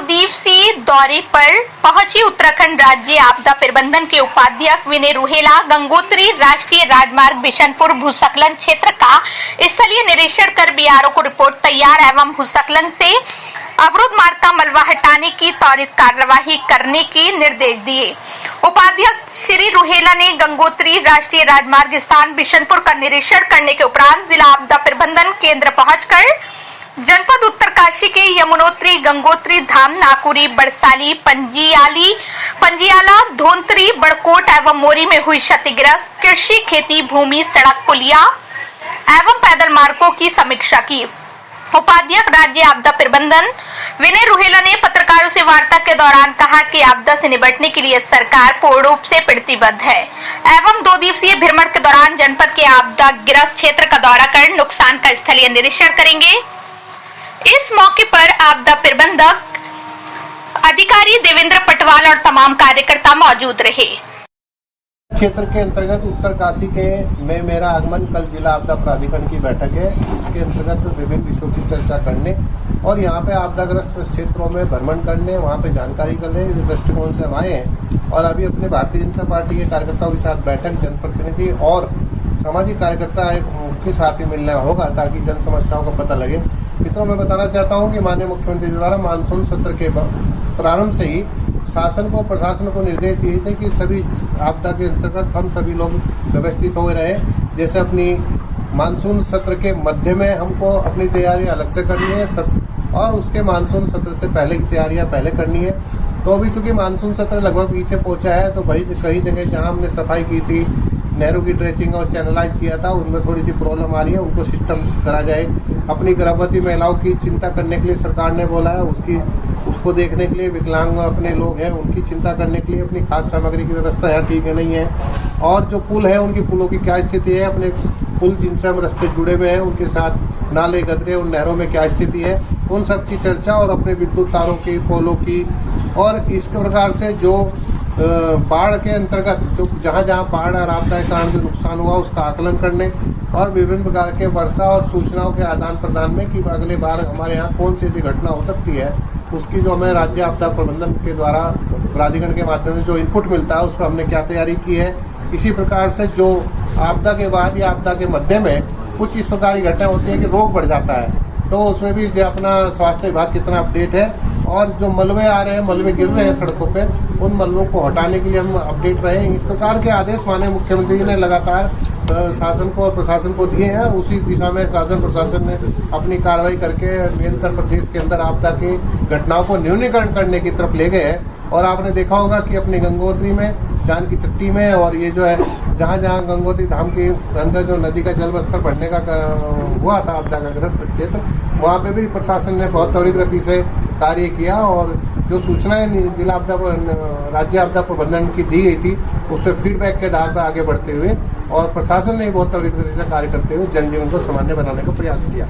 दिवसीय दौरे पर पहुंची उत्तराखंड राज्य आपदा प्रबंधन के उपाध्यक्ष विनय रुहेला गंगोत्री राष्ट्रीय राजमार्ग बिशनपुर भूस्खलन क्षेत्र का स्थलीय निरीक्षण कर बीआरओ को रिपोर्ट तैयार एवं भूस्खलन से अवरुद्ध मार्ग का मलबा हटाने की त्वरित कार्यवाही करने के निर्देश दिए। उपाध्यक्ष श्री रुहेला ने गंगोत्री राष्ट्रीय राजमार्ग स्थान बिशनपुर का निरीक्षण करने के उपरांत जिला आपदा प्रबंधन केंद्र पहुंचकर जनपद उत्तरकाशी के यमुनोत्री, गंगोत्री धाम, नाकुरी, बड़साली, पंजियाला, धोंतरी, बड़कोट एवं मोरी में हुई क्षतिग्रस्त कृषि, खेती, भूमि, सड़क, पुलिया एवं पैदल मार्गों की समीक्षा की। उपाध्यक्ष राज्य आपदा प्रबंधन विनय रुहेला ने पत्रकारों से वार्ता के दौरान कहा कि आपदा से निपटने के लिए सरकार पूर्ण रूप से प्रतिबद्ध है एवं 2 दिवसीय भ्रमण के दौरान जनपद के आपदा ग्रस्त क्षेत्र का दौरा कर नुकसान का स्थलीय निरीक्षण करेंगे। इस मौके पर आपदा प्रबंधक अधिकारी देवेंद्र पटवाल और तमाम कार्यकर्ता मौजूद रहे। क्षेत्र के अंतर्गत उत्तरकाशी के में मेरा आगमन कल जिला आपदा प्राधिकरण की बैठक है। इसके अंतर्गत विभिन्न विषयों की चर्चा करने और यहाँ पे आपदाग्रस्त क्षेत्रों में भ्रमण करने, वहाँ पे जानकारी करने इस दृष्टिकोण से हम आए हैं। और अभी अपने भारतीय जनता पार्टी के कार्यकर्ताओं के साथ बैठक, जनप्रतिनिधि और सामाजिक कार्यकर्ता के साथ ही मिलना होगा ताकि जन समस्याओं का पता लगे। मित्रों, मैं बताना चाहता हूँ कि माननीय मुख्यमंत्री द्वारा मानसून सत्र के प्रारंभ से ही शासन को, प्रशासन को निर्देश दिए थे कि सभी आपदा के अंतर्गत हम सभी लोग व्यवस्थित हो रहे। जैसे अपनी मानसून सत्र के मध्य में हमको अपनी तैयारी अलग से करनी है और उसके मानसून सत्र से पहले की तैयारियां पहले करनी है। तो अभी चूंकि मानसून सत्र लगभग पीछे पहुंचा है, तो कई जगह जहां हमने सफाई की थी, नहरों की ड्रेसिंग और चैनलाइज किया था, उनमें थोड़ी सी प्रॉब्लम आ रही है, उनको सिस्टम करा जाए। अपनी गर्भवती महिलाओं की चिंता करने के लिए सरकार ने बोला है, उसको देखने के लिए विकलांग अपने लोग हैं, उनकी चिंता करने के लिए अपनी खाद्य सामग्री की व्यवस्था यहाँ ठीक है नहीं है। और जो पुल है, उनकी पुलों की क्या स्थिति है, अपने पुल जिनसे हम रास्ते जुड़े हुए हैं उनके साथ नाले, गदरे और नहरों में क्या स्थिति है, उन सब की चर्चा और अपने विद्युत तारों की, पोलों की, और इस प्रकार से जो बाढ़ के अंतर्गत जो जहाँ बाढ़ और आपदा के कारण जो नुकसान हुआ उसका आकलन करने और विभिन्न प्रकार के वर्षा और सूचनाओं के आदान प्रदान में कि अगले बार हमारे यहाँ कौन सी ऐसी घटना हो सकती है, उसकी जो हमें राज्य आपदा प्रबंधन के द्वारा प्राधिकरण के माध्यम से जो इनपुट मिलता है उस पर हमने क्या तैयारी की है। इसी प्रकार से जो आपदा के बाद या आपदा के मध्य में कुछ इस प्रकार की घटना होती है कि रोग बढ़ जाता है, तो उसमें भी जो अपना स्वास्थ्य विभाग कितना अपडेट है और जो मलबे आ रहे हैं, मलबे गिर रहे हैं सड़कों पे, उन मलबों को हटाने के लिए हम अपडेट रहे हैं। इस प्रकार के आदेश माननीय मुख्यमंत्री जी ने लगातार शासन को और प्रशासन को दिए हैं। उसी दिशा में शासन प्रशासन ने अपनी कार्रवाई करके निरंतर प्रदेश के अंदर आपदा की घटनाओं को न्यूनीकरण करने की तरफ ले गए हैं। और आपने देखा होगा कि अपनी गंगोत्री में, जानकी चट्टी में और ये जो है जहाँ गंगोत्री धाम के अंदर जो नदी का जल स्तर बढ़ने का हुआ था आपदा का ग्रस्त क्षेत्र, वहाँ पे भी प्रशासन ने बहुत त्वरित गति से कार्य किया और जो सूचनाएं जिला आपदा राज्य आपदा प्रबंधन की दी गई थी उस पर फीडबैक के आधार पर आगे बढ़ते हुए और प्रशासन ने बहुत त्वरित गति से कार्य करते हुए जनजीवन को सामान्य बनाने का प्रयास किया।